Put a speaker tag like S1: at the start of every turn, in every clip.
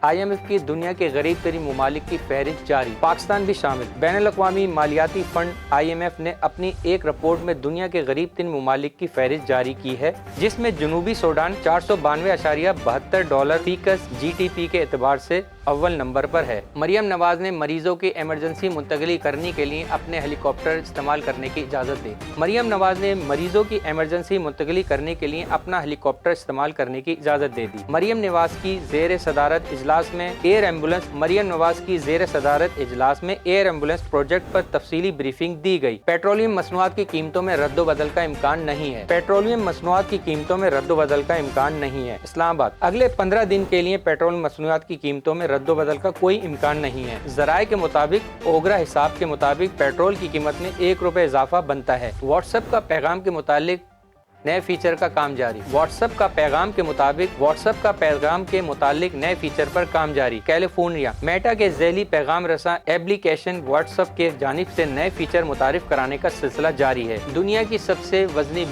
S1: IMF کی دنیا کے غریب ترین ممالک کی فہرست جاری، پاکستان بھی شامل۔ بین الاقوامی مالیاتی فنڈ IMF نے اپنی ایک رپورٹ میں دنیا کے غریب ترین ممالک کی فہرست جاری کی ہے، جس میں جنوبی سوڈان $492.72 فی کس GDP کے اعتبار سے اول نمبر پر ہے۔ مریم نواز نے مریضوں کی ایمرجنسی منتقلی کرنے کے لیے اپنے ہیلی کاپٹر استعمال کرنے کی اجازت دی۔ مریم نواز نے مریضوں کی ایمرجنسی منتقلی کرنے کے لیے اپنا ہیلی کاپٹر استعمال کرنے کی اجازت دے دی۔ مریم نواز کی زیر صدارت اجلاس میں ایئر ایمبولینس پروجیکٹ پر تفصیلی بریفنگ دی گئی۔ پیٹرولیم مصنوعات کی قیمتوں میں رد و بدل کا امکان نہیں ہے۔ پیٹرولیم مصنوعات کی قیمتوں میں رد و بدل کا امکان نہیں ہے۔ اسلام آباد، اگلے 15 دن کے لیے پیٹرول مصنوعات کی قیمتوں میں رد و بدل کا کوئی امکان نہیں ہے۔ ذرائع کے مطابق اوگرا حساب کے مطابق پیٹرول کی قیمت میں ₹1 اضافہ بنتا ہے۔ واٹس ایپ کا پیغام کے متعلق نئے فیچر کا کام جاری۔ واٹس ایپ کا پیغام کے متعلق نئے فیچر پر کام جاری۔ کیلیفورنیا، میٹا کے ذیلی پیغام رساں ایپلیکیشن واٹس ایپ کے جانب سے نئے فیچر متعارف کرانے کا سلسلہ جاری ہے۔ دنیا کی سب سے وزنی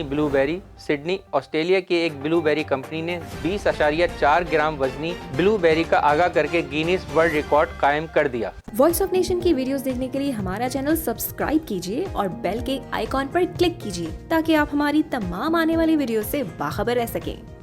S1: بلو بیری سڈنی، آسٹریلیا کی ایک بلو بیری کمپنی نے 20.4 گرام وزنی بلو بیری کا آغاز کر کے گینیس ورلڈ ریکارڈ قائم کر دیا۔
S2: وائس آف نیشن کی ویڈیوز دیکھنے کے لیے ہمارا چینل سبسکرائب کیجیے اور بیل کے آئیکن پر کلک کیجیے تاکہ آپ ہماری تمام آنے والی ویڈیوز سے باخبر رہ سکیں۔